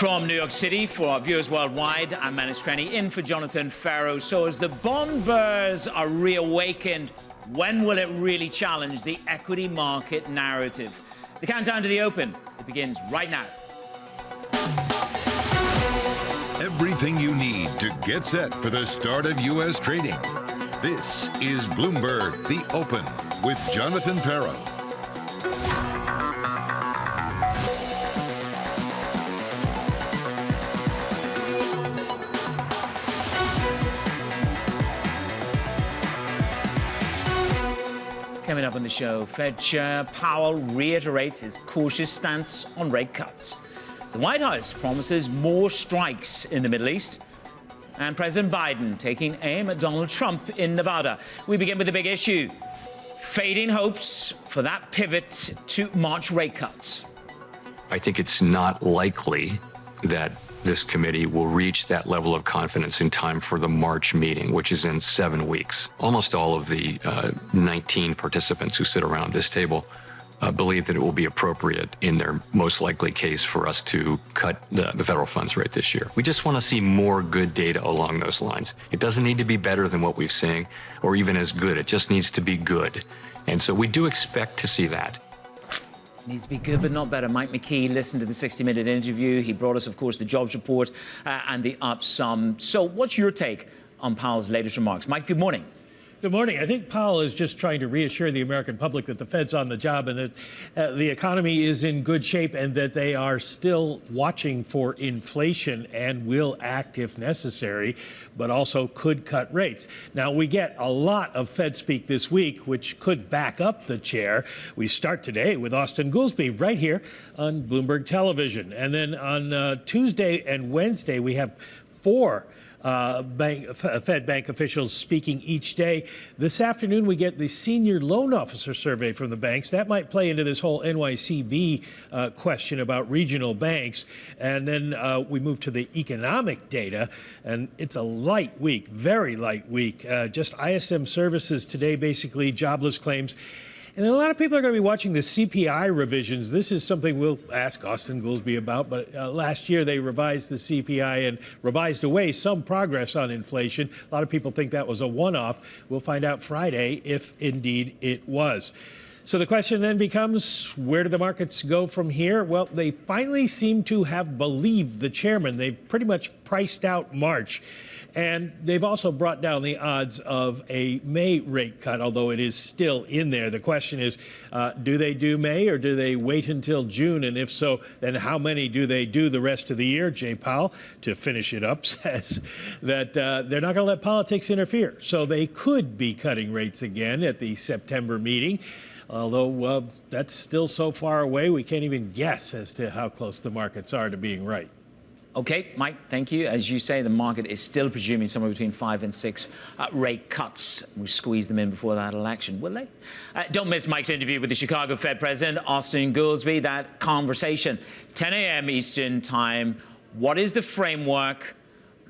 From New York City, for our viewers worldwide, I'm Manus Cranny, in for Jonathan Farrow. So as the bond bears are reawakened, when will it really challenge the equity market narrative? The countdown to the open, it begins right now. Everything you need to get set for the start of U.S. trading. This is Bloomberg The Open with Jonathan Farrow. Coming up on the show, Fed Chair Powell reiterates his cautious stance on rate cuts. The White House promises more strikes in the Middle East. And President Biden taking aim at Donald Trump in Nevada. We begin with the big issue. Fading hopes for that pivot to March rate cuts. I think it's not likely that this committee will reach that level of confidence in time for the March meeting, which is in 7 weeks. Almost all of the 19 participants who sit around this table believe that it will be appropriate in their most likely case for us to cut the federal funds rate this year. We just want to see more good data along those lines. It doesn't need to be better than what we've seen or even as good. It just needs to be good. And so we do expect to see that. Needs to be good, but not better. Mike McKee listened to the 60-minute interview. He brought us, of course, the jobs report and the upsum. So what's your take on Powell's latest remarks? Mike, good morning. Good morning. I think Powell is just trying to reassure the American public that the Fed's on the job and that the economy is in good shape and that they are still watching for inflation and will act if necessary, but also could cut rates. Now, we get a lot of Fed speak this week, which could back up the chair. We start today with Austin Goolsbee right here on Bloomberg Television. And then on Tuesday and Wednesday, we have four Fed bank officials speaking each day. This afternoon, we get the senior loan officer survey from the banks. That might play into this whole NYCB question about regional banks. And then we move to the economic data, and it's a light week, very light week. Just ISM services today, basically jobless claims. And a lot of people are going to be watching the CPI revisions. This is something we'll ask Austin Goolsbee about, but last year they revised the CPI and revised away some progress on inflation. A lot of people think that was a one-off. We'll find out Friday if indeed it was. So the question then becomes, where do the markets go from here? Well, they finally seem to have believed the chairman. They've pretty much priced out March. And they've also brought down the odds of a May rate cut, although it is still in there. The question is, do they do May or do they wait until June? And if so, then how many do they do the rest of the year? Jay Powell, to finish it up, says that they're not going to let politics interfere. So they could be cutting rates again at the September meeting. Although that's still so far away, we can't even guess as to how close the markets are to being right. Okay, Mike, thank you. As you say, the market is still presuming somewhere between 5 and 6 rate cuts. We squeeze them in before that election, will they? Don't miss Mike's interview with the Chicago Fed President, Austin Goolsbee. That conversation, 10 a.m. Eastern Time. What is the framework?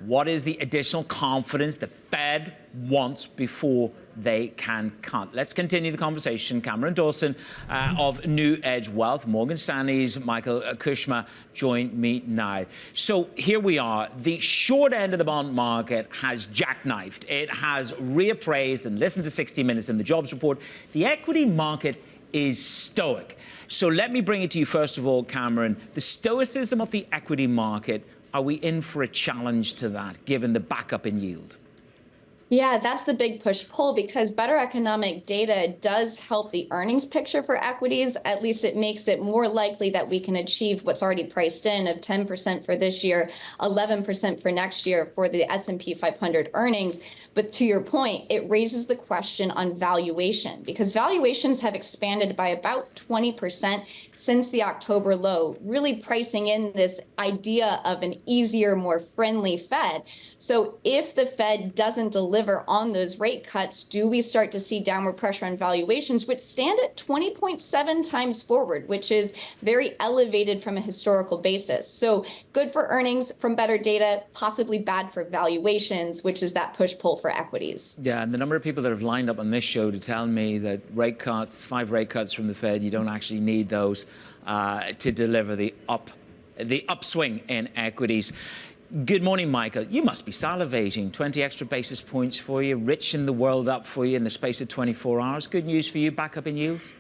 What is the additional confidence the Fed wants before they can cut? Let's continue the conversation. Cameron Dawson of New Edge Wealth, Morgan Stanley's Michael Kushma join me now. So here we are. The short end of the bond market has jackknifed. It has reappraised, and listen to 60 Minutes in the jobs report. The equity market is stoic. So let me bring it to you first of all, Cameron. The stoicism of the equity market, are we in for a challenge to that, given the backup in yield? Yeah, that's the big push-pull, because better economic data does help the earnings picture for equities. At least it makes it more likely that we can achieve what's already priced in of 10% for this year, 11% for next year for the S&P 500 earnings. But to your point, it raises the question on valuation, because valuations have expanded by about 20% since the October low, really pricing in this idea of an easier, more friendly Fed. So if the Fed doesn't deliver on those rate cuts, do we start to see downward pressure on valuations, which stand at 20.7 times forward, which is very elevated from a historical basis. So good for earnings from better data, possibly bad for valuations, which is that push-pull for equities. Yeah, and the number of people that have lined up on this show to tell me that rate cuts, 5 rate cuts from the Fed, you don't actually need those to deliver the up the upswing in equities. Good morning, Michael. You must be salivating. 20 extra basis points for you, riching the world up for you in the space of 24 hours. Good news for you, back up in yields?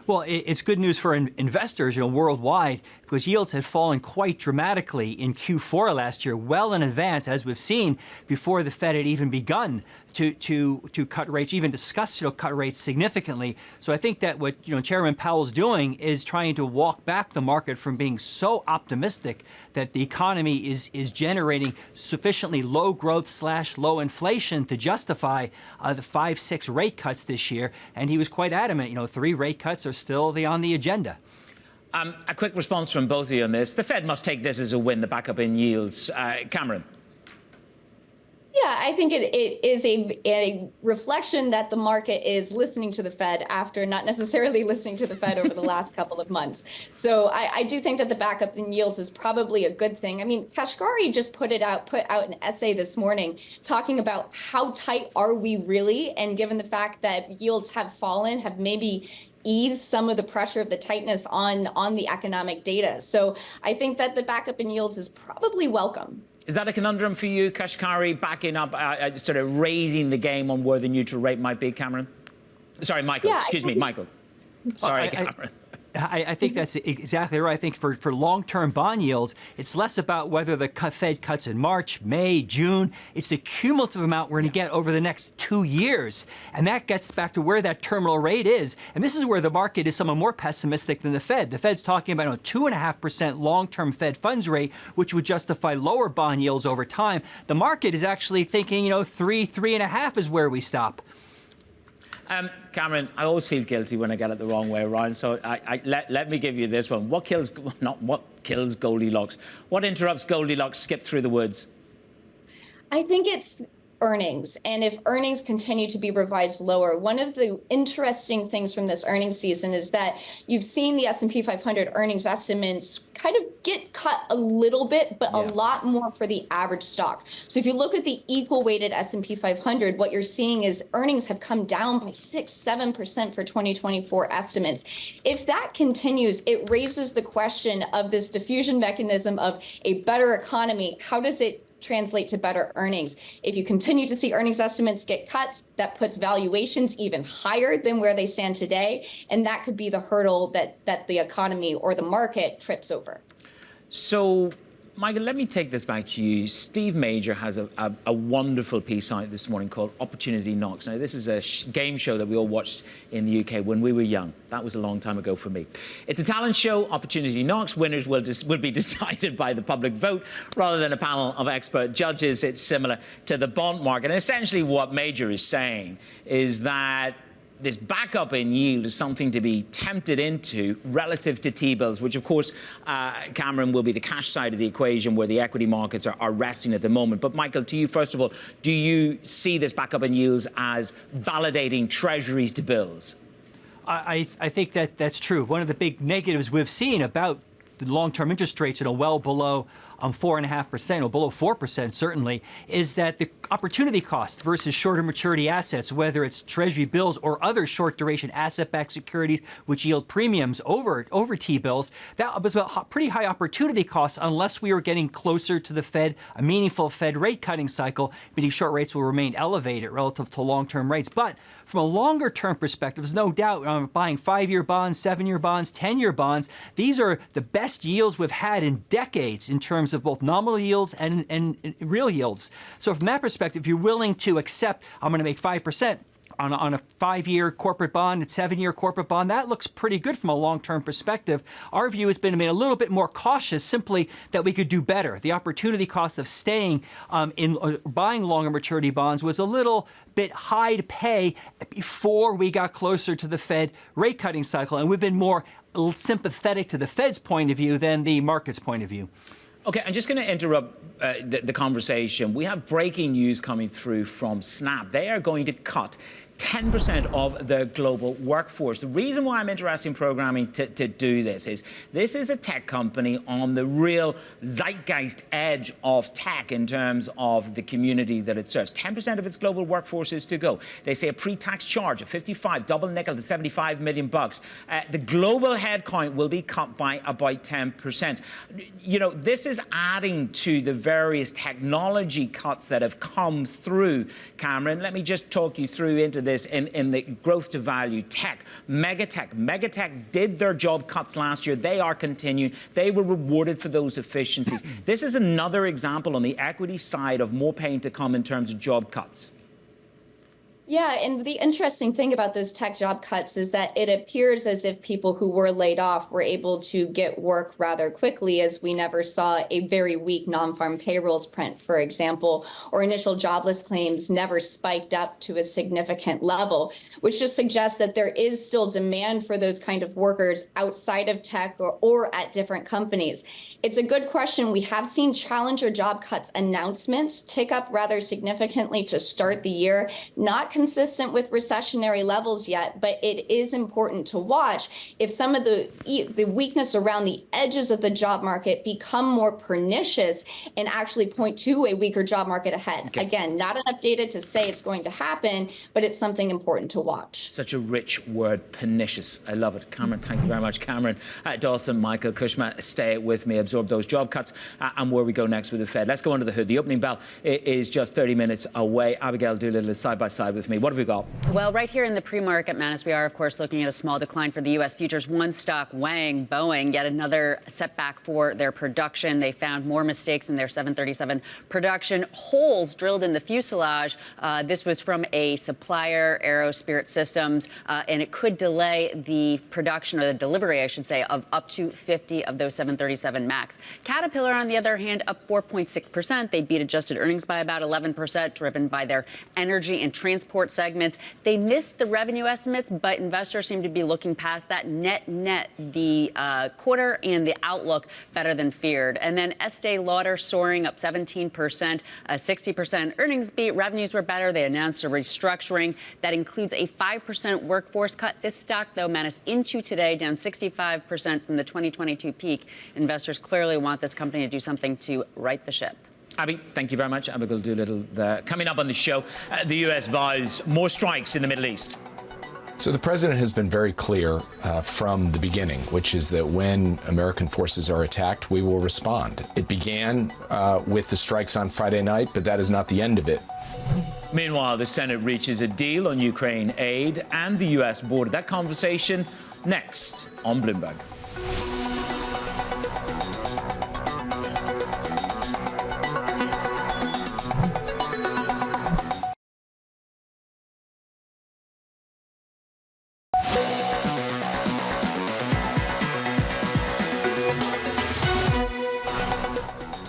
Well, it's good news for investors, worldwide, because yields had fallen quite dramatically in Q4 last year, well in advance, as we've seen, before the Fed had even begun to cut rates, even discuss cut rates significantly. So I think that what Chairman Powell's doing is trying to walk back the market from being so optimistic that the economy is generating sufficiently low growth / low inflation to justify the 5-6 rate cuts this year. And he was quite adamant. 3 rate cuts are still on the agenda. A quick response from both of you on this. The Fed must take this as a win, the backup in yields. Cameron. Yeah, I think it is a reflection that the market is listening to the Fed after not necessarily listening to the Fed over the last couple of months. So I do think that the backup in yields is probably a good thing. I mean, Kashkari just put out an essay this morning talking about how tight are we really, and given the fact that yields have fallen, have maybe eased some of the pressure of the tightness on the economic data. So I think that the backup in yields is probably welcome. Is that a conundrum for you, Kashkari, backing up, sort of raising the game on where the neutral rate might be, Cameron? Sorry, Michael. Yeah, Excuse me, Michael. Sorry, Cameron. I think that's exactly right. I think for long-term bond yields, it's less about whether the Fed cuts in March, May, June. It's the cumulative amount we're going to get over the next 2 years. And that gets back to where that terminal rate is. And this is where the market is somewhat more pessimistic than the Fed. The Fed's talking about a 2.5% long-term Fed funds rate, which would justify lower bond yields over time. The market is actually thinking, 3.5 is where we stop. Cameron, I always feel guilty when I get it the wrong way around, so let me give you this one. What kills Goldilocks? What interrupts Goldilocks skip through the woods? I think it's earnings. And if earnings continue to be revised lower, one of the interesting things from this earnings season is that you've seen the S&P 500 earnings estimates kind of get cut a little bit, but a lot more for the average stock. So if you look at the equal weighted S&P 500, what you're seeing is earnings have come down by 6-7% for 2024 estimates. If that continues, it raises the question of this diffusion mechanism of a better economy. How does it translate to better earnings? If you continue to see earnings estimates get cut, that puts valuations even higher than where they stand today. And that could be the hurdle that the economy or the market trips over. So, Michael, let me take this back to you. Steve Major has a wonderful piece out this morning called Opportunity Knocks. Now, this is a game show that we all watched in the UK when we were young. That was a long time ago for me. It's a talent show, Opportunity Knocks. Winners will be decided by the public vote rather than a panel of expert judges. It's similar to the bond market. And essentially what Major is saying is that this backup in yield is something to be tempted into relative to T-bills, which, of course, Cameron, will be the cash side of the equation where the equity markets are resting at the moment. But, Michael, to you, first of all, do you see this backup in yields as validating treasuries to bills? I think that's true. One of the big negatives we've seen about the long-term interest rates, well below 4.5%, or below 4% certainly, is that the opportunity cost versus shorter maturity assets, whether it's treasury bills or other short duration asset-backed securities which yield premiums over T-bills, that was a pretty high opportunity cost unless we were getting closer to the Fed, a meaningful Fed rate cutting cycle, meaning short rates will remain elevated relative to long-term rates. But from a longer-term perspective, there's no doubt buying 5-year bonds, 7-year bonds, 10-year bonds, these are the best yields we've had in decades in terms of both nominal yields and real yields. So from that perspective, if you're willing to accept, I'm going to make 5% on a 5-year corporate bond and 7-year corporate bond, that looks pretty good from a long-term perspective. Our view has been a little bit more cautious, simply that we could do better. The opportunity cost of staying in buying longer maturity bonds was a little bit high to pay before we got closer to the Fed rate cutting cycle, and we've been more sympathetic to the Fed's point of view than the market's point of view. OK, I'm just going to interrupt the conversation. We have breaking news coming through from Snap. They are going to cut 10% of the global workforce. The reason why I'm interested in programming to do this is a tech company on the real zeitgeist edge of tech in terms of the community that it serves. 10% of its global workforce is to go. They say a pre-tax charge of 55, double nickel to 75 million bucks. The global headcount will be cut by about 10%. You know, this is adding to the various technology cuts that have come through, Cameron. Let me just talk you through into this in the growth to value tech. Megatech did their job cuts last year. They are continuing. They were rewarded for those efficiencies. This is another example on the equity side of more pain to come in terms of job cuts. Yeah, and the interesting thing about those tech job cuts is that it appears as if people who were laid off were able to get work rather quickly, as we never saw a very weak non-farm payrolls print, for example, or initial jobless claims never spiked up to a significant level, which just suggests that there is still demand for those kind of workers outside of tech or at different companies. It's a good question. We have seen challenger job cuts announcements tick up rather significantly to start the year, not consistent with recessionary levels yet, but it is important to watch if some of the weakness around the edges of the job market become more pernicious and actually point to a weaker job market ahead. Okay. Again, not enough data to say it's going to happen, but it's something important to watch. Such a rich word, pernicious. I love it. Cameron, thank you very much. Cameron Dawson, Michael Cushman, stay with me. Absorb those job cuts and where we go next with the Fed. Let's go under the hood. The opening bell is just 30 minutes away. Abigail Doolittle is side by side with me. What have we got? Well, right here in the pre-market, Manus, we are, of course, looking at a small decline for the U.S. futures. One stock weighing Boeing, yet another setback for their production. They found more mistakes in their 737 production. Holes drilled in the fuselage. This was from a supplier, Aerospirit Systems, and it could delay the production, or the delivery, I should say, of up to 50 of those 737 MAX. Caterpillar, on the other hand, up 4.6%. They beat adjusted earnings by about 11%, driven by their energy and transport segments. They missed the revenue estimates, but investors seem to be looking past that. Net, the quarter and the outlook better than feared. And then Estee Lauder soaring up 17%, a 60% earnings beat. Revenues were better. They announced a restructuring that includes a 5% workforce cut. This stock, though, Manus, into today, down 65% from the 2022 peak. Investors clearly want this company to do something to right the ship. Abby, thank you very much. Abigail Doolittle there. Coming up on the show, the U.S. vows more strikes in the Middle East. So the president has been very clear from the beginning, which is that when American forces are attacked, we will respond. It began with the strikes on Friday night, but that is not the end of it. Meanwhile, the Senate reaches a deal on Ukraine aid and the U.S. border. That conversation next on Bloomberg.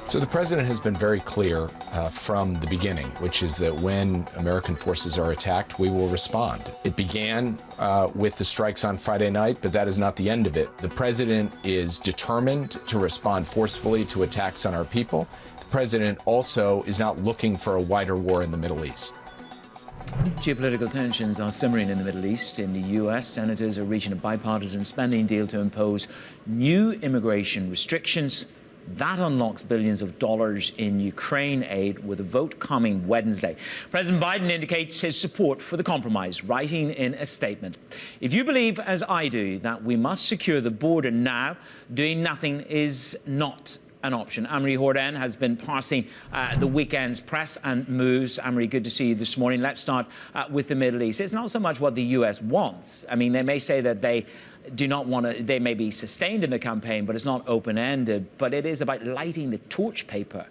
So the president has been very clear from the beginning, which is that when American forces are attacked, we will respond. It began with the strikes on Friday night, but that is not the end of it. The president is determined to respond forcefully to attacks on our people. The president also is not looking for a wider war in the Middle East. Geopolitical tensions are simmering in the Middle East. In the U.S., senators are reaching a bipartisan spending deal to impose new immigration restrictions. That unlocks billions of dollars in Ukraine aid, with a vote coming Wednesday. President Biden indicates his support for the compromise, writing in a statement, "If you believe, as I do, that we must secure the border now, doing nothing is not an option." Amory Horden has been parsing the weekend's press and moves. Amory, good to see you this morning. Let's start with the Middle East. It's not so much what the U.S. wants. I mean, they may say that they do not want to, they may be sustained in the campaign, but it's not open-ended. But it is about lighting the torch paper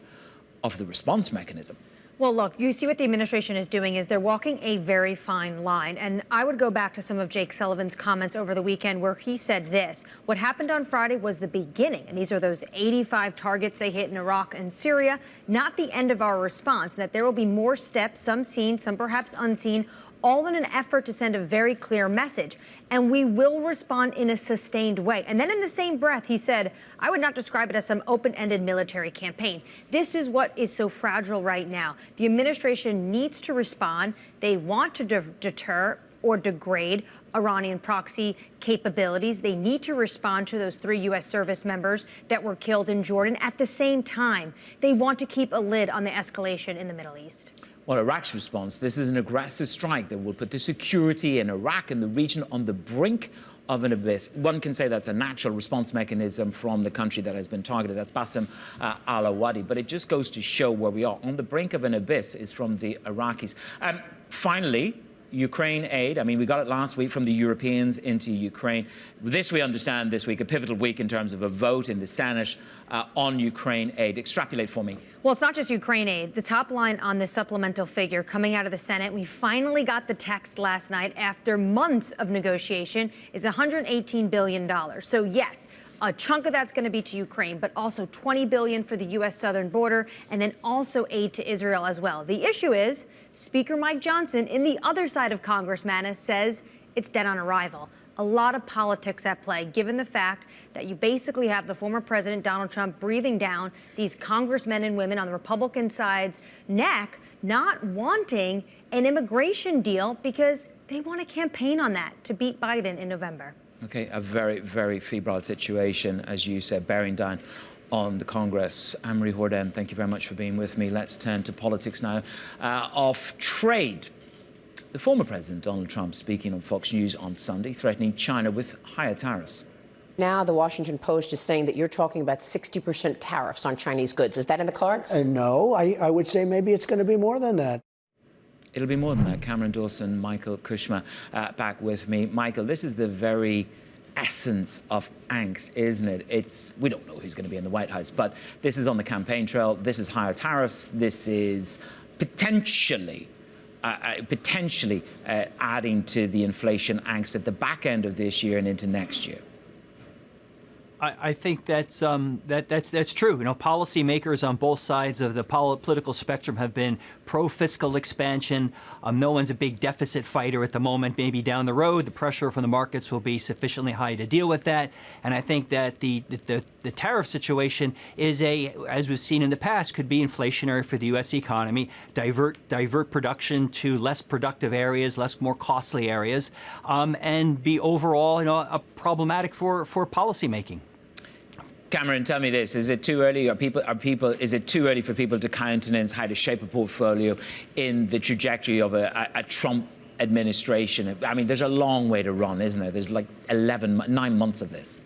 of the response mechanism. Well, look, you see what the administration is doing is they're walking a very fine line. And I would go back to some of Jake Sullivan's comments over the weekend where he said this: what happened on Friday was the beginning. And these are those 85 targets they hit in Iraq and Syria, not the end of our response, and that there will be more steps, some seen, some perhaps unseen, all in an effort to send a very clear message. And we will respond in a sustained way. And then in the same breath, he said, I would not describe it as some open-ended military campaign. This is what is so fragile right now. The administration needs to respond. They want to deter or degrade Iranian proxy capabilities. They need to respond to those 3 U.S. service members that were killed in Jordan. At the same time, they want to keep a lid on the escalation in the Middle East. Well, Iraq's response, this is an aggressive strike that will put the security in Iraq and the region on the brink of an abyss. One can say that's a natural response mechanism from the country that has been targeted. That's Bassem al-Awadi. But it just goes to show where we are. On the brink of an abyss is from the Iraqis. Finally, Ukraine aid. I mean, we got it last week from the Europeans into Ukraine. This, we understand this week, a pivotal week in terms of a vote in the Senate on Ukraine aid. Extrapolate for me. Well, it's not just Ukraine aid. The top line on the supplemental figure coming out of the Senate, we finally got the text last night after months of negotiation, is $118 billion. So, yes, a chunk of that's going to be to Ukraine, but also $20 billion for the U.S. southern border, and then also aid to Israel as well. The issue is Speaker Mike Johnson, in the other side of Congress, Manus, says it's dead on arrival. A lot of politics at play, given the fact that you basically have the former president, Donald Trump, breathing down these congressmen and women on the Republican side's neck, not wanting an immigration deal because they want to campaign on that to beat Biden in November. Okay, a very, very febrile situation, as you said, bearing down on the Congress. Anne-Marie Hordem, thank you very much for being with me. Let's turn to politics now. Of trade. The former president, Donald Trump, speaking on Fox News on Sunday, threatening China with higher tariffs. Now the Washington Post is saying that you're talking about 60% tariffs on Chinese goods. Is that in the cards? No, I would say maybe it's going to be more than that. It'll be more than that. Cameron Dawson, Michael Kushma back with me. Michael, this is the very essence of angst, isn't it? We don't know who's going to be in the White House, but this is on the campaign trail. This is higher tariffs. This is potentially adding to the inflation angst at the back end of this year and into next year. I think that's true. You know, policymakers on both sides of the political spectrum have been pro-fiscal expansion. No one's a big deficit fighter at the moment. Maybe down the road, the pressure from the markets will be sufficiently high to deal with that. And I think that the tariff situation is as we've seen in the past, could be inflationary for the U.S. economy. Divert production to less productive areas, more costly areas, and be overall, problematic for policymaking. Cameron, tell me this: is it too early? Is it too early for people to countenance how to shape a portfolio in the trajectory of a Trump administration? I mean, there's a long way to run, isn't there? There's like 9 months of this.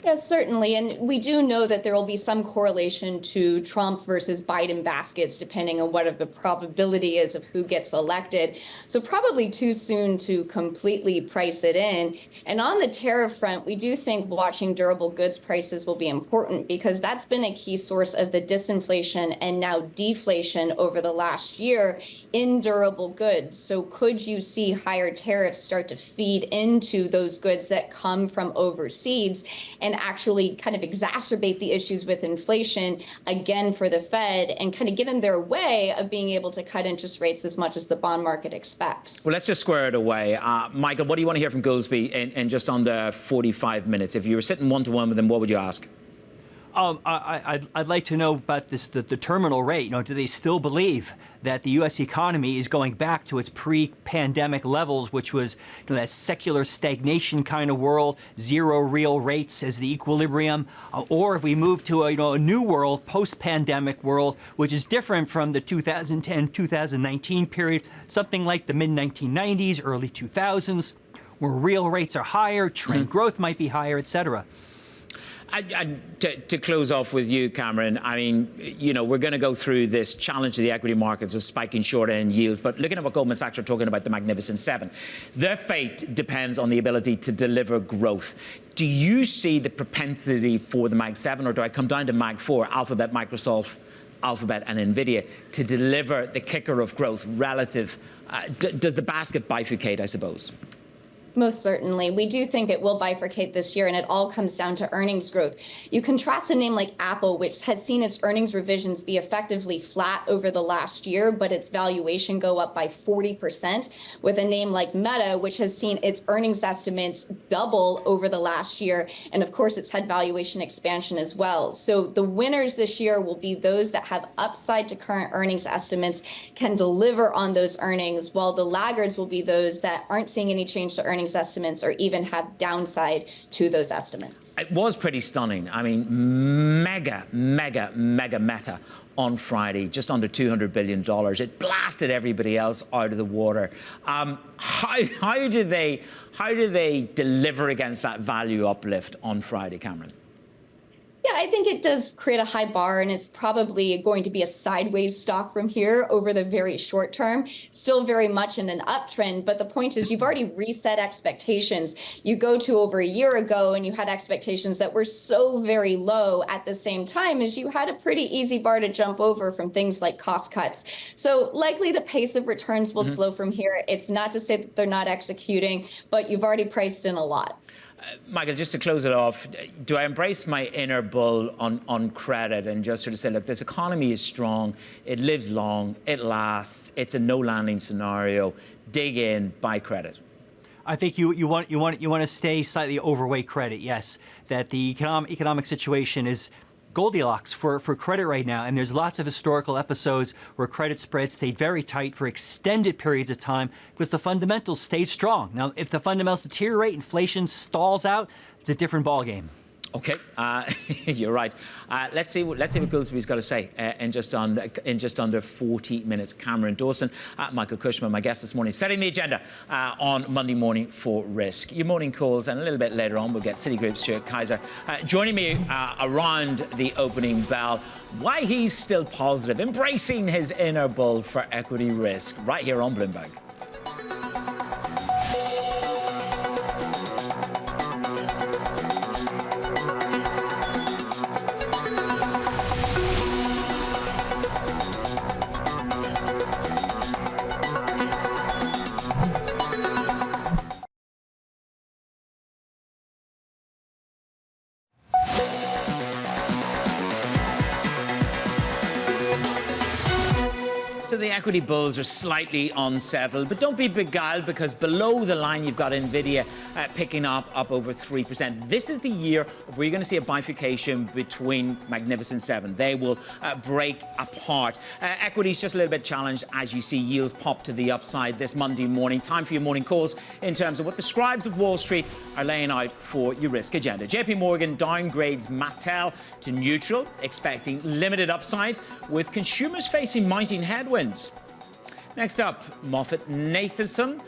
Yes, certainly. And we do know that there will be some correlation to Trump versus Biden baskets, depending on what the probability is of who gets elected. So probably too soon to completely price it in. And on the tariff front, we do think watching durable goods prices will be important because that's been a key source of the disinflation and now deflation over the last year in durable goods. So could you see higher tariffs start to feed into those goods that come from overseas and actually kind of exacerbate the issues with inflation again for the Fed and kind of get in their way of being able to cut interest rates as much as the bond market expects? Well, let's just square it away. Michael, what do you want to hear from Goolsbee in just under 45 minutes? If you were sitting one-to-one with him, what would you ask? I'd like to know about the terminal rate. Do they still believe that the U.S. economy is going back to its pre-pandemic levels, which was that secular stagnation kind of world, zero real rates as the equilibrium, or if we move to a new world, post-pandemic world, which is different from the 2010-2019 period, something like the mid-1990s, early 2000s, where real rates are higher, trend growth might be higher, et cetera. To close off with you, Cameron, I mean, we're going to go through this challenge to the equity markets of spiking short-end yields, but looking at what Goldman Sachs are talking about, the Magnificent Seven, their fate depends on the ability to deliver growth. Do you see the propensity for the Mag 7, or do I come down to Mag 4, Alphabet, Microsoft, Alphabet and NVIDIA, to deliver the kicker of growth relative? Does the basket bifurcate, I suppose? Most certainly. We do think it will bifurcate this year, and it all comes down to earnings growth. You contrast a name like Apple, which has seen its earnings revisions be effectively flat over the last year, but its valuation go up by 40%, with a name like Meta, which has seen its earnings estimates double over the last year. And of course, it's had valuation expansion as well. So the winners this year will be those that have upside to current earnings estimates, can deliver on those earnings, while the laggards will be those that aren't seeing any change to earnings estimates or even have downside to those estimates. It was pretty stunning. I mean, mega Meta on Friday, just under $200 billion. It blasted everybody else out of the water. How do they deliver against that value uplift on Friday, Cameron? Yeah, I think it does create a high bar, and it's probably going to be a sideways stock from here over the very short term. Still very much in an uptrend, but the point is you've already reset expectations. You go to over a year ago and you had expectations that were so very low at the same time as you had a pretty easy bar to jump over from things like cost cuts. So likely the pace of returns will slow from here. It's not to say that they're not executing, but you've already priced in a lot. Michael, just to close it off, do I embrace my inner bull on credit and just sort of say, look, this economy is strong, it lives long, it lasts, it's a no-landing scenario, dig in, buy credit? I think you want to stay slightly overweight credit. Yes, that the economic situation is Goldilocks for credit right now, and there's lots of historical episodes where credit spreads stayed very tight for extended periods of time because the fundamentals stayed strong. Now, if the fundamentals deteriorate, inflation stalls out, it's a different ballgame. Okay, you're right. Let's see what Goolsby's got to say in just under 40 minutes. Cameron Dawson, Michael Cushman, my guest this morning, setting the agenda on Monday morning for risk. Your morning calls, and a little bit later on, we'll get Citigroup's Stuart Kaiser joining me around the opening bell. Why he's still positive, embracing his inner bull for equity risk, right here on Bloomberg. So the equity bulls are slightly unsettled, but don't be beguiled because below the line you've got Nvidia picking up over 3%. This is the year where you're going to see a bifurcation between Magnificent Seven. They will break apart. Equity's just a little bit challenged as you see yields pop to the upside this Monday morning. Time for your morning calls in terms of what the scribes of Wall Street are laying out for your risk agenda. JP Morgan downgrades Mattel to neutral, expecting limited upside with consumers facing mounting headwinds. Next up, MoffettNathanson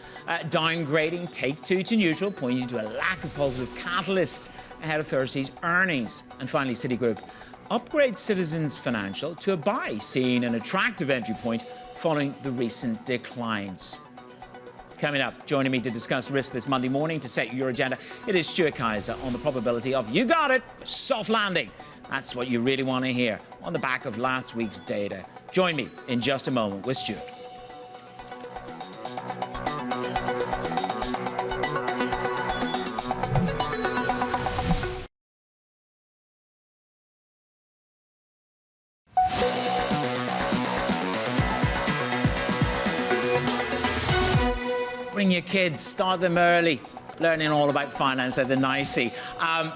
downgrading Take-Two to neutral, pointing to a lack of positive catalysts ahead of Thursday's earnings. And finally, Citigroup upgrades Citizens Financial to a buy, seeing an attractive entry point following the recent declines. Coming up, joining me to discuss risk this Monday morning to set your agenda, it is Stuart Kaiser on the probability of, you got it, soft landing. That's what you really want to hear on the back of last week's data. Join me in just a moment with Stuart. Bring your kids, start them early. Learning all about finance at the NYSE.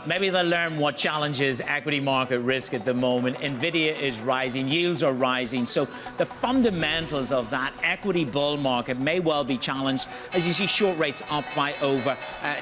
Maybe they'll learn what challenges equity market risk at the moment. Nvidia is rising, yields are rising, so the fundamentals of that equity bull market may well be challenged as you see short rates up by over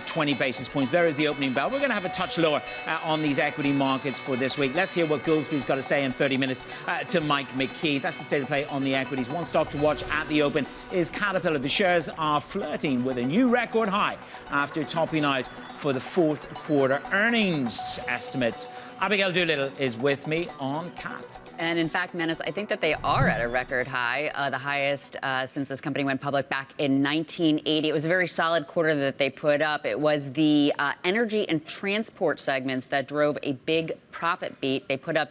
20 basis points. There is the opening bell. We're going to have a touch lower on these equity markets for this week. Let's hear what Goolsby's got to say in 30 minutes to Mike McKee. That's the state of play on the equities. One stock to watch at the open is Caterpillar. The shares are flirting with a new record high after topping out for the fourth quarter earnings estimates. Abigail Doolittle is with me on CAT. And in fact, Manus, I think that they are at a record high, the highest since this company went public back in 1980. It was a very solid quarter that they put up. It was the energy and transport segments that drove a big profit beat. They put up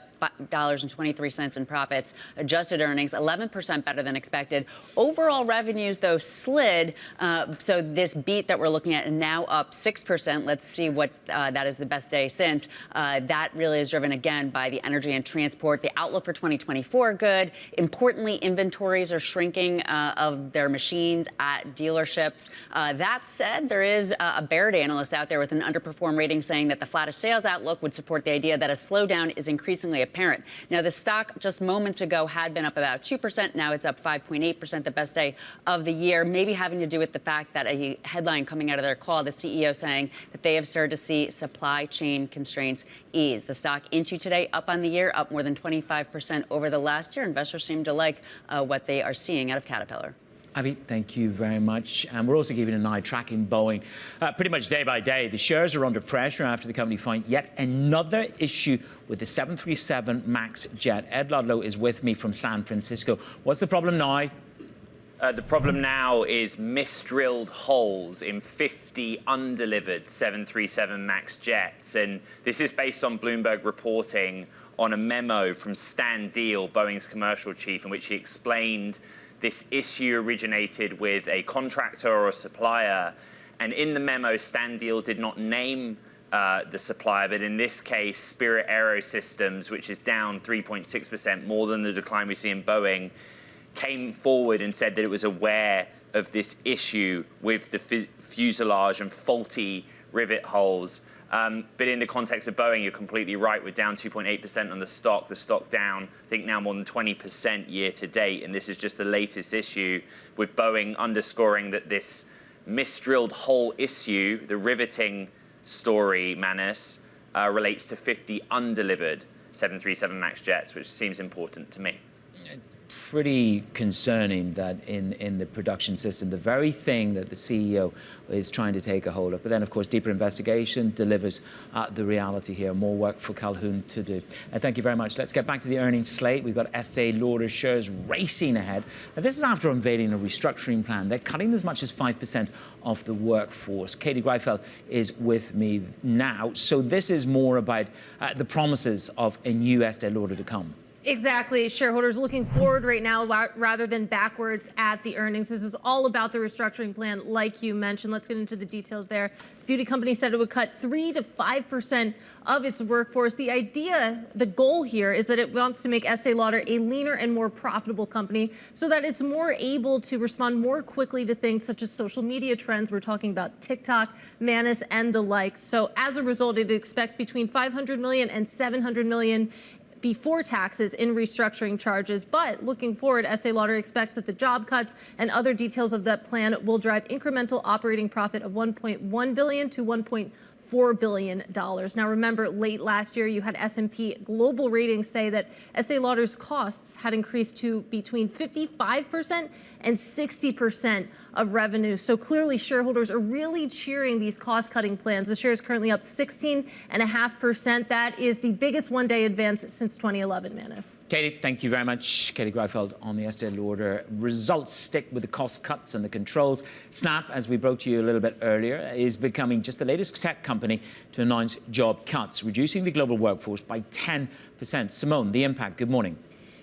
$5.23 in profits. Adjusted earnings, 11% better than expected. Overall revenues, though, slid. So this beat that we're looking at now up 6%. Let's see what that is the best day since. That really is driven, again, by the energy and transport. The outlook for 2024, good. Importantly, inventories are shrinking of their machines at dealerships. That said, there is a Baird analyst out there with an underperform rating saying that the flattest sales outlook would support the idea that a slowdown is increasingly apparent. Now, the stock just moments ago had been up about 2%. Now it's up 5.8%, the best day of the year, maybe having to do with the fact that a headline coming out of their call, the CEO saying that they have started to see supply chain constraints ease. The stock into today up on the year, up more than 25% over the last year. Investors seem to like what they are seeing out of Caterpillar. Abby, thank you very much. And we're also keeping an eye tracking Boeing pretty much day by day. The shares are under pressure after the company find yet another issue with the 737 MAX jet. Ed Ludlow is with me from San Francisco. What's the problem now? The problem now is misdrilled holes in 50 undelivered 737 MAX jets. And this is based on Bloomberg reporting on a memo from Stan Deal, Boeing's commercial chief, in which he explained this issue originated with a contractor or a supplier. And in the memo, Stan Deal did not name the supplier, but in this case, Spirit Aerosystems, which is down 3.6%, more than the decline we see in Boeing, came forward and said that it was aware of this issue with the fuselage and faulty rivet holes. But in the context of Boeing, you're completely right. We're down 2.8% on the stock. The stock down, I think, now more than 20% year to date. And this is just the latest issue, with Boeing underscoring that this misdrilled hole issue, the riveting story, Manus, relates to 50 undelivered 737 MAX jets, which seems important to me. Pretty concerning that in the production system, the very thing that the CEO is trying to take a hold of. But then, of course, deeper investigation delivers the reality here. More work for Calhoun to do. Thank you very much. Let's get back to the earnings slate. We've got Estee Lauder shares racing ahead. Now, this is after unveiling a restructuring plan. They're cutting as much as 5% of the workforce. Katie Greifeld is with me now. So this is more about the promises of a new Estee Lauder to come. Exactly. Shareholders looking forward right now rather than backwards at the earnings. This is all about the restructuring plan, like you mentioned. Let's get into the details there. The beauty company said it would cut 3 to 5% of its workforce. The idea, the goal here is that it wants to make Estee Lauder a leaner and more profitable company so that it's more able to respond more quickly to things such as social media trends. We're talking about TikTok, Manus, and the like. So as a result, it expects between $500 million and $700 million before taxes in restructuring charges. But looking forward, Estee Lauder expects that the job cuts and other details of that plan will drive incremental operating profit of $1.1 billion to $1.4 billion. Now, remember, late last year, you had S&P Global Ratings say that Estee Lauder's costs had increased to between 55% and 60% of revenue. So clearly, shareholders are really cheering these cost-cutting plans. The share is currently up 16.5%. That is the biggest one-day advance since 2011, Manus. Katie, thank you very much. Katie Greifeld on the Estee Lauder results. Stick with the cost cuts and the controls. Snap, as we broke to you a little bit earlier, is becoming just the latest tech company to announce job cuts, reducing the global workforce by 10%. Simone, the impact. Good morning.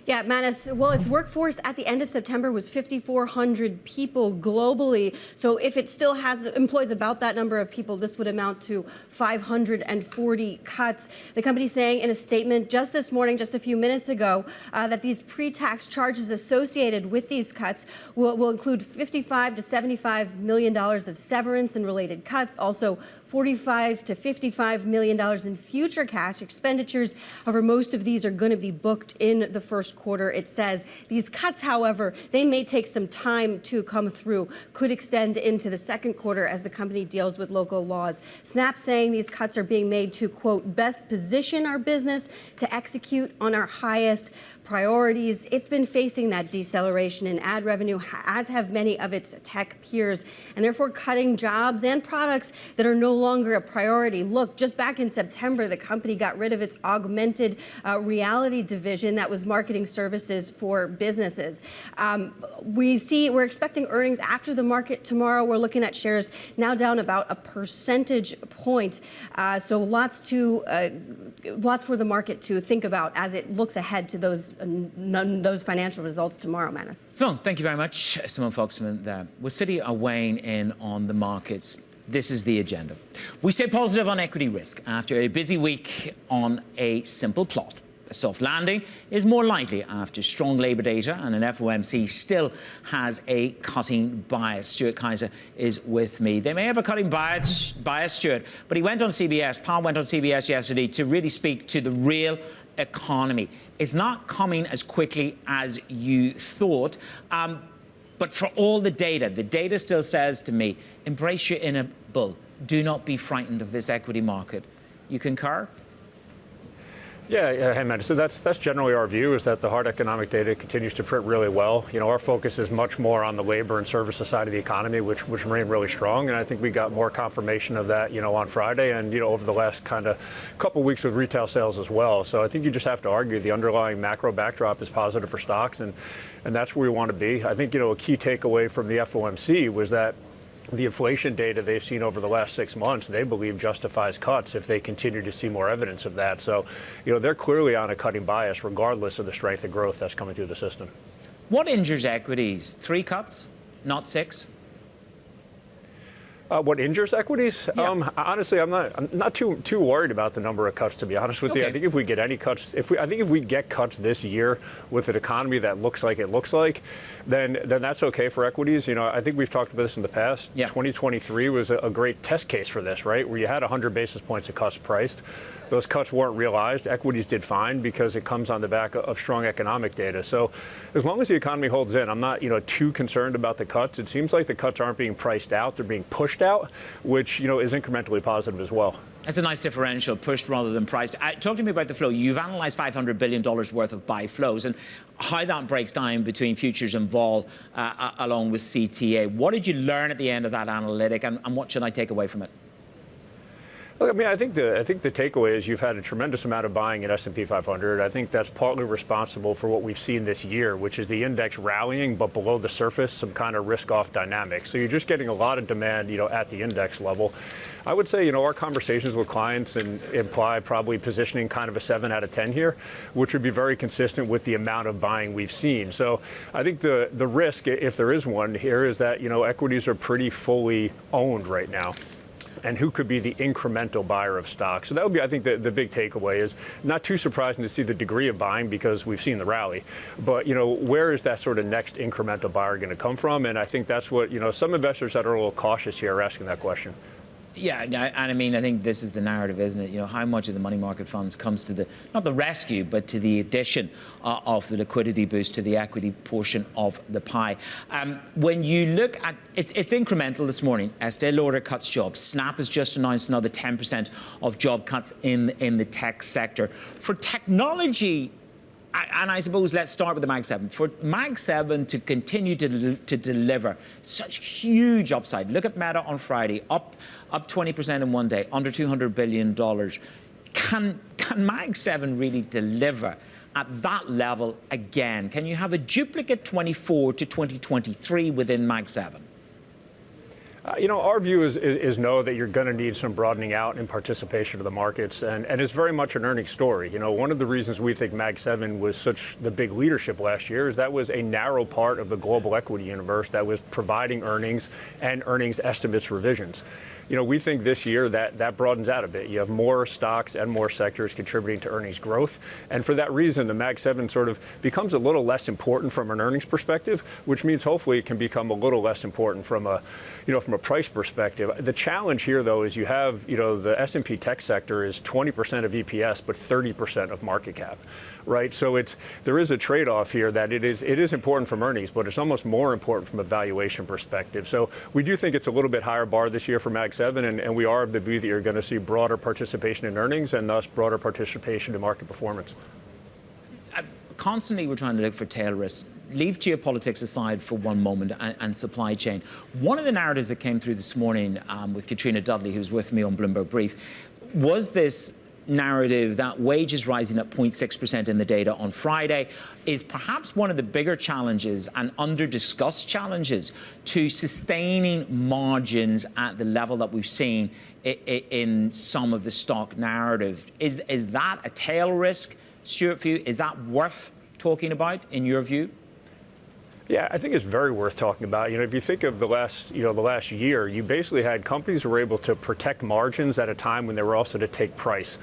Yeah, Manus, well, its workforce at the end of September was 5,400 people globally. So if it still employs about that number of people, this would amount to 540 cuts. The company saying in a statement just this morning, just a few minutes ago, that these pre-tax charges associated with these cuts will include $55 to $75 million of severance and related cuts, also $45 to $55 million in future cash expenditures. However, most of these are going to be booked in the first quarter, it says. These cuts, however, they may take some time to come through, could extend into the second quarter as the company deals with local laws. Snap saying these cuts are being made to, quote, best position our business to execute on our highest priorities. It's been facing that deceleration in ad revenue, as have many of its tech peers, and therefore cutting jobs and products that are no longer a priority. Look, just back in September, the company got rid of its augmented reality division that was marketing services for businesses. We're expecting earnings after the market tomorrow. We're looking at shares now down about a percentage point. So lots for the market to think about as it looks ahead to those financial results tomorrow, Manus. So, thank you very much, Simone Foxman there. Well, Citi are weighing in on the markets. This is the agenda. We stay positive on equity risk after a busy week on a simple plot. A soft landing is more likely after strong labour data, and an FOMC still has a cutting bias. Stuart Kaiser is with me. They may have a cutting bias, Stuart, but he went on CBS. Powell went on CBS yesterday to really speak to the real economy. It's not coming as quickly as you thought. But for all the data still says to me, embrace your inner bull. Do not be frightened of this equity market. You concur? Yeah, hey, man. So that's generally our view, is that the hard economic data continues to print really well. You know, our focus is much more on the labor and services side of the economy, which remain really strong. And I think we got more confirmation of that, on Friday and, over the last kind of couple weeks with retail sales as well. So I think you just have to argue the underlying macro backdrop is positive for stocks, and that's where we want to be. I think, a key takeaway from the FOMC was that the inflation data they've seen over the last 6 months, they believe justifies cuts if they continue to see more evidence of that. So, they're clearly on a cutting bias regardless of the strength of growth that's coming through the system. What injures equities? 3 cuts, not 6? What injures equities? Yeah. Honestly, I'm not too worried about the number of cuts, to be honest with you. I think if we get any cuts, if we get cuts this year with an economy that looks like it looks like, then that's okay for equities. I think we've talked about this in the past. Yeah. 2023 was a great test case for this, right? Where you had 100 basis points of cuts priced. Those cuts weren't realized. Equities did fine because it comes on the back of strong economic data. So as long as the economy holds in, I'm not too concerned about the cuts. It seems like the cuts aren't being priced out. They're being pushed out, which is incrementally positive as well. That's a nice differential, pushed rather than priced. Talk to me about the flow. You've analysed $500 billion worth of buy flows and how that breaks down between futures and vol along with CTA. What did you learn at the end of that analytic, and what should I take away from it? Look, I think the takeaway is you've had a tremendous amount of buying in S&P 500. I think that's partly responsible for what we've seen this year, which is the index rallying, but below the surface, some kind of risk-off dynamic. So you're just getting a lot of demand, at the index level. I would say, our conversations with clients imply probably positioning kind of a 7 out of 10 here, which would be very consistent with the amount of buying we've seen. So I think the risk, if there is one here, is that, equities are pretty fully owned right now. And who could be the incremental buyer of stock. So that would be, I think, the big takeaway is not too surprising to see the degree of buying because we've seen the rally. But, where is that sort of next incremental buyer going to come from? And I think that's what, some investors that are a little cautious here are asking that question. Yeah, and I think this is the narrative, isn't it? How much of the money market funds comes to not the rescue, but to the addition of the liquidity boost to the equity portion of the pie. When you look at it's incremental this morning. Estee Lauder cuts jobs. Snap has just announced another 10% of job cuts in the tech sector. For technology, and I suppose let's start with the Mag 7. For Mag 7 to continue to deliver such huge upside. Look at Meta on Friday, up 20% in one day, under $200 billion. Can Mag 7 really deliver at that level again? Can you have a duplicate 24 to 2023 within Mag 7? Our view is no, that you're going to need some broadening out in participation of the markets, and it's very much an earnings story. One of the reasons we think Mag 7 was such the big leadership last year is that was a narrow part of the global equity universe that was providing earnings and earnings estimates revisions. We think this year that broadens out a bit. You have more stocks and more sectors contributing to earnings growth. And for that reason, the Mag 7 sort of becomes a little less important from an earnings perspective, which means hopefully it can become a little less important from a price perspective. The challenge here, though, is you have, the S&P tech sector is 20% of EPS, but 30% of market cap. Right, so there is a trade-off here that it is important from earnings, but it's almost more important from a valuation perspective. So we do think it's a little bit higher bar this year for Mag 7, and we are of the view that you're going to see broader participation in earnings and thus broader participation in market performance. Constantly, we're trying to look for tail risk. leave geopolitics aside for one moment and supply chain. One of the narratives that came through this morning with Katrina Dudley, who's with me on Bloomberg Brief, was this narrative that wages rising at 0.6% in the data on Friday is perhaps one of the bigger challenges and under-discussed challenges to sustaining margins at the level that we've seen in some of the stock narrative. Is that a tail risk, Stuart, for you? Is that worth talking about, in your view? Yeah, I think it's very worth talking about. If you think of the last year, you basically had companies who were able to protect margins at a time when they were also to take price,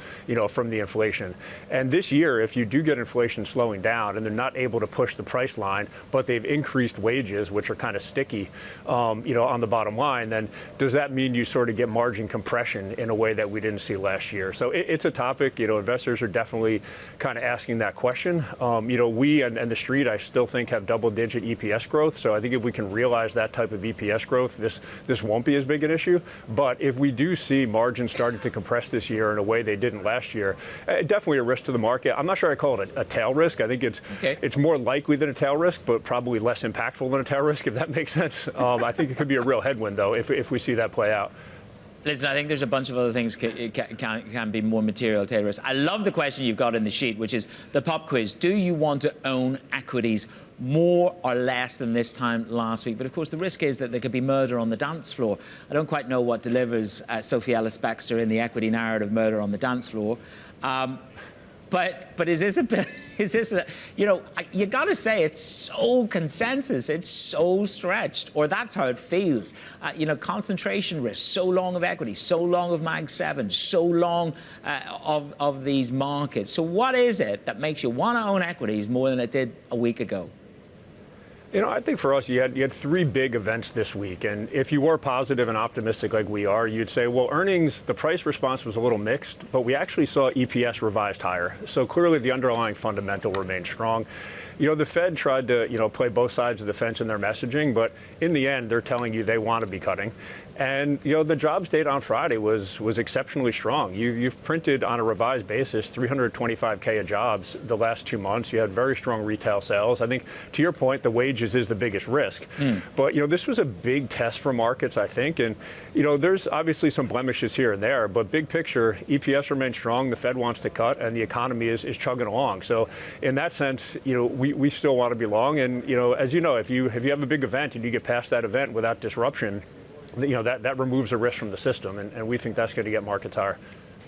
from the inflation. And this year, if you do get inflation slowing down and they're not able to push the price line, but they've increased wages, which are kind of sticky, on the bottom line, then does that mean you sort of get margin compression in a way that we didn't see last year? So it's a topic, investors are definitely kind of asking that question. We and the street, I still think, have double-digit EPS growth. So I think if we can realize that type of EPS growth, this won't be as big an issue. But if we do see margins starting to compress this year in a way they didn't last year, definitely a risk to the market. I'm not sure I call it a tail risk. I think it's more likely than a tail risk, but probably less impactful than a tail risk, if that makes sense. I think it could be a real headwind, though, if we see that play out. Listen, I think there's a bunch of other things can be more material tail risk. I love the question you've got in the sheet, which is the pop quiz. Do you want to own equities more or less than this time last week? But of course, the risk is that there could be murder on the dance floor. I don't quite know what delivers Sophie Ellis-Bextor in the equity narrative, murder on the dance floor. But is this a bit, you got to say it's so consensus, it's so stretched, or that's how it feels. Concentration risk, so long of equity, so long of Mag 7, so long of these markets. So what is it that makes you want to own equities more than it did a week ago? I think for us, you had three big events this week. And if you were positive and optimistic like we are, you'd say, well, earnings, the price response was a little mixed, but we actually saw EPS revised higher. So clearly the underlying fundamental remained strong. The Fed tried to, play both sides of the fence in their messaging, but in the end, they're telling you they want to be cutting. And, the jobs data on Friday was exceptionally strong. You've printed on a revised basis 325K of jobs the last 2 months. You had very strong retail sales. I think, to your point, the wages is the biggest risk. But, this was a big test for markets, I think. And, there's obviously some blemishes here and there, but big picture, EPS remains strong. The Fed wants to cut, and the economy is chugging along. So in that sense, we still want to be long. And, as you know, if you have a big event and you get past that event without disruption, that removes a risk from the system, and we think that's going to get markets higher.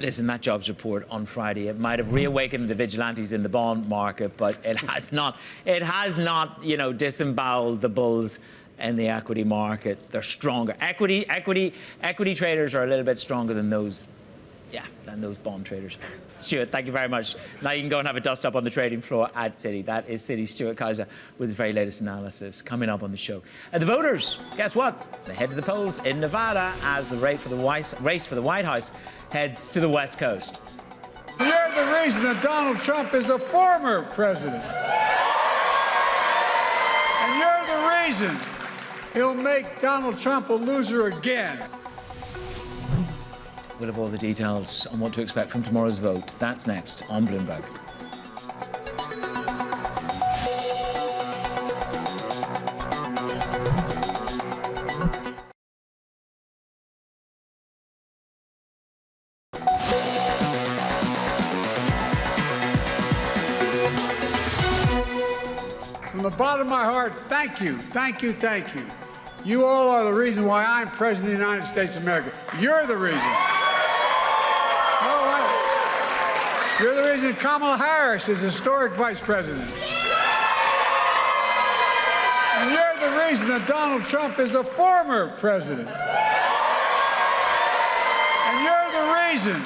Listen, that jobs report on Friday, it might have reawakened the vigilantes in the bond market, but it has not, disemboweled the bulls in the equity market. They're stronger. Equity traders are a little bit stronger than those bond traders. Stuart, thank you very much. Now you can go and have a dust up on the trading floor at Citi. That is Citi's Stuart Kaiser with his very latest analysis coming up on the show. And the voters, guess what? They head to the polls in Nevada as the race for the White House heads to the West Coast. You're the reason that Donald Trump is a former president. And you're the reason he'll make Donald Trump a loser again. We'll have all the details on what to expect from tomorrow's vote. That's next on Bloomberg. From the bottom of my heart, thank you, thank you, thank you. You all are the reason why I'm President of the United States of America. You're the reason. You're the reason Kamala Harris is historic vice president. And you're the reason that Donald Trump is a former president. And you're the reason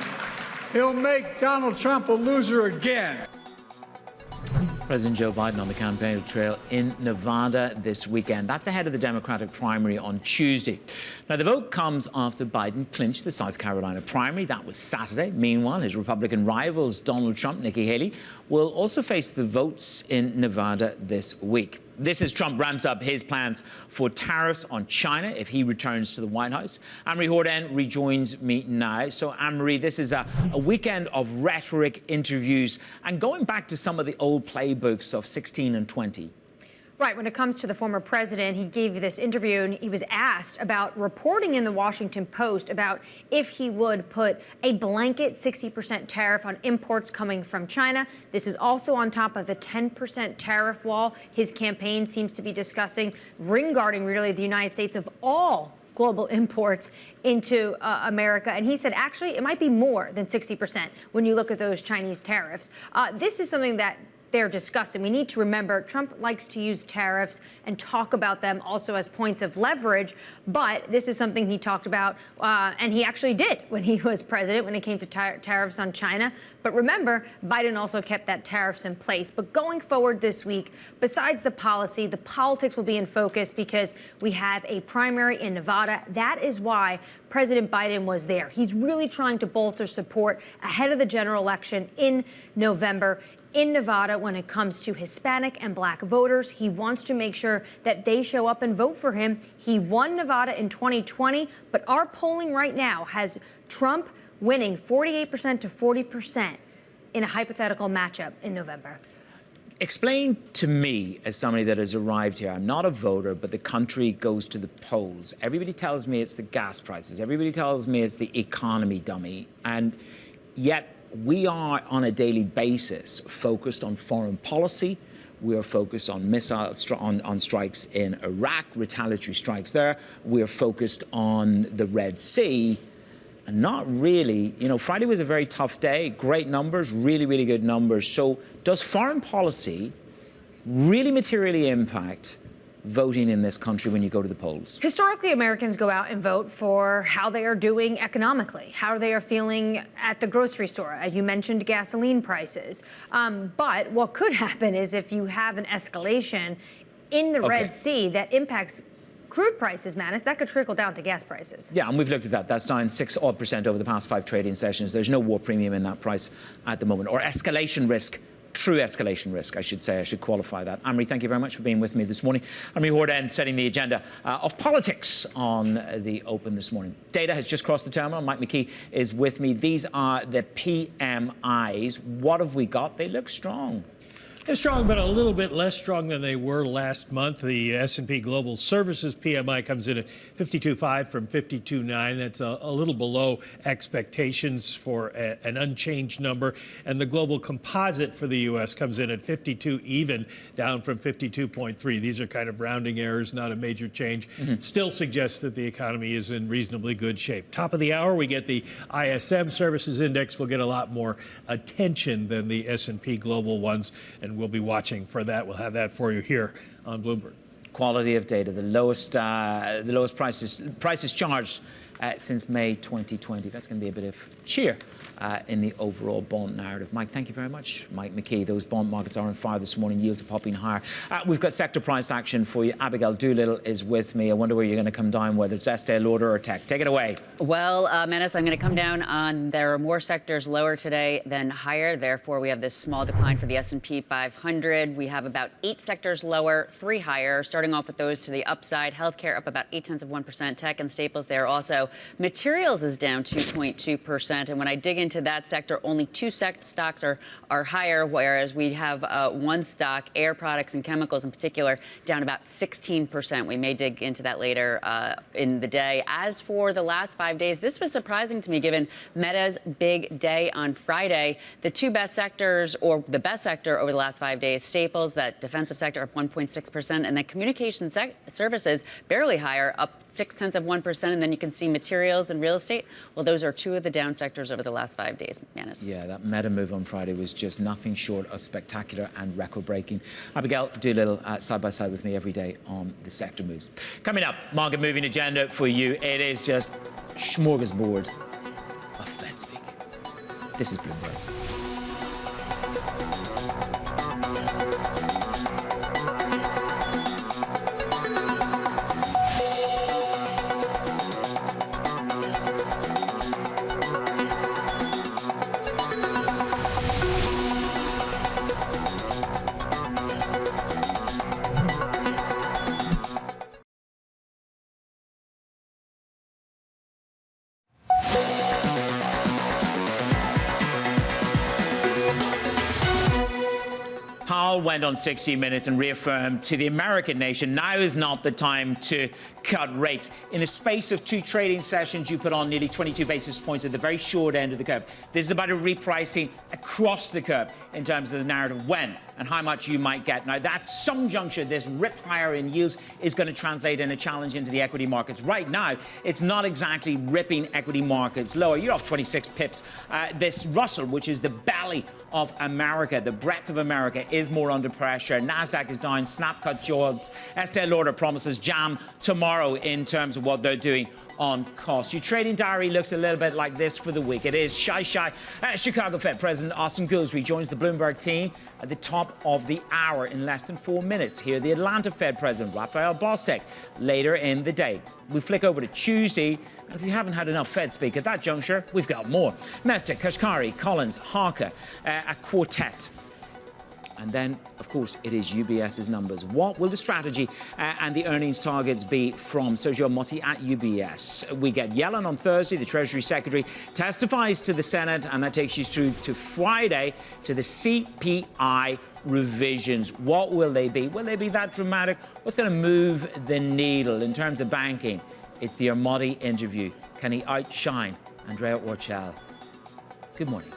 he'll make Donald Trump a loser again. President Joe Biden on the campaign trail in Nevada this weekend. That's ahead of the Democratic primary on Tuesday. Now, the vote comes after Biden clinched the South Carolina primary. That was Saturday. Meanwhile, his Republican rivals, Donald Trump, Nikki Haley, will also face the votes in Nevada this week. This as Trump ramps up his plans for tariffs on China if he returns to the White House. Anne-Marie Horden rejoins me now. So, Anne-Marie, this is a weekend of rhetoric, interviews, and going back to some of the old playbooks of 16 and 20. Right. When it comes to the former president, he gave this interview and he was asked about reporting in the Washington Post about if he would put a blanket 60% tariff on imports coming from China. This is also on top of the 10% tariff wall his campaign seems to be discussing, regarding really the United States of all global imports into America. And he said, actually, it might be more than 60% when you look at those Chinese tariffs. This is something that they're discussing. We need to remember Trump likes to use tariffs and talk about them also as points of leverage. But this is something he talked about, and he actually did when he was president, when it came to tariffs on China. But remember, Biden also kept that tariffs in place. But going forward this week, besides the policy, the politics will be in focus because we have a primary in Nevada. That is why President Biden was there. He's really trying to bolster support ahead of the general election in November. In Nevada, when it comes to Hispanic and Black voters, he wants to make sure that they show up and vote for him. He won Nevada in 2020, but our polling right now has Trump winning 48% to 40% in a hypothetical matchup in November. Explain to me, as somebody that has arrived here, I'm not a voter, but the country goes to the polls. Everybody tells me it's the gas prices. Everybody tells me it's the economy, dummy. And yet, we are on a daily basis focused on foreign policy. We are focused on on strikes in Iraq, retaliatory strikes there. We are focused on the Red Sea. And not really, Friday was a very tough day, great numbers, really, really good numbers. So does foreign policy really materially impact voting in this country when you go to the polls? Historically, Americans go out and vote for how they are doing economically, how they are feeling at the grocery store. As you mentioned, gasoline prices. But what could happen is if you have an escalation in the Red Sea that impacts crude prices, Manus, that could trickle down to gas prices. Yeah, and we've looked at that. That's down 6% over the past 5 trading sessions. There's no war premium in that price at the moment, or escalation risk. True escalation risk, I should say. I should qualify that. Amri, thank you very much for being with me this morning. Amri Hordan setting the agenda of politics on the Open this morning. Data has just crossed the terminal. Mike McKee is with me. These are the PMIs. What have we got? They look strong. They're strong, but a little bit less strong than they were last month. The S&P Global Services PMI comes in at 52.5 from 52.9. That's a little below expectations for an unchanged number. And the global composite for the U.S. comes in at 52 even, down from 52.3. These are kind of rounding errors, not a major change. Still suggests that the economy is in reasonably good shape. Top of the hour, we get the ISM Services Index. Will get a lot more attention than the S&P Global ones, and we'll be watching for that. We'll have that for you here on Bloomberg. Quality of data, the lowest prices charged since May 2020. That's going to be a bit of cheer in the overall bond narrative. Mike, thank you very much. Mike McKee, those bond markets are on fire this morning. Yields are popping higher. We've got sector price action for you. Abigail Doolittle is with me. I wonder where you're going to come down, whether it's Estee Lauder or tech. Take it away. Well, Manus, I'm going to come down on there are more sectors lower today than higher. Therefore, we have this small decline for the S&P 500. We have about 8 sectors lower, 3 higher. Starting off with those to the upside. Healthcare up about 0.8%. Tech and staples there also. Materials is down 2.2%. And when I dig into that sector, only 2 stocks are higher, whereas we have 1 stock, air products and chemicals in particular, down about 16%. We may dig into that later in the day. As for the last 5 days, this was surprising to me given Meta's big day on Friday. The 2 best sectors, or the best sector over the last 5 days, staples, that defensive sector, up 1.6%, and then communication services, barely higher, up 0.6%. And then you can see materials and real estate. Well, those are 2 of the down sectors over the last 5 days, Manus. Yeah, that Meta move on Friday was just nothing short of spectacular and record-breaking. Abigail Doolittle side by side with me every day on the sector moves. Coming up, market moving agenda for you. It is just smorgasbord of Fed speak. This is Bloomberg. Powell went on 60 Minutes and reaffirmed to the American nation, now is not the time to cut rates. In the space of 2 trading sessions, you put on nearly 22 basis points at the very short end of the curve. This is about a repricing across the curve in terms of the narrative when and how much you might get. Now, at some juncture, this rip higher in yields is going to translate in a challenge into the equity markets. Right now, it's not exactly ripping equity markets lower. You're off 26 pips. This Russell, which is the belly of America, the breadth of America, is more under pressure. NASDAQ is down, snap-cut jobs. Estee Lauder promises jam tomorrow in terms of what they're doing on cost. Your trading diary looks a little bit like this for the week. It is shy. Chicago Fed President Austin Goolsbee joins the Bloomberg team at the top of the hour in less than 4 minutes. Here, the Atlanta Fed President Raphael Bostic later in the day. We flick over to Tuesday, and if you haven't had enough Fed speak at that juncture, we've got more. Mester, Kashkari, Collins, Harker, a quartet. And then, of course, it is UBS's numbers. What will the strategy and the earnings targets be from Sergio Motti at UBS? We get Yellen on Thursday. The Treasury Secretary testifies to the Senate, and that takes you through to Friday to the CPI revisions. What will they be? Will they be that dramatic? What's going to move the needle in terms of banking? It's the Armati interview. Can he outshine Andrea Orchel? Good morning.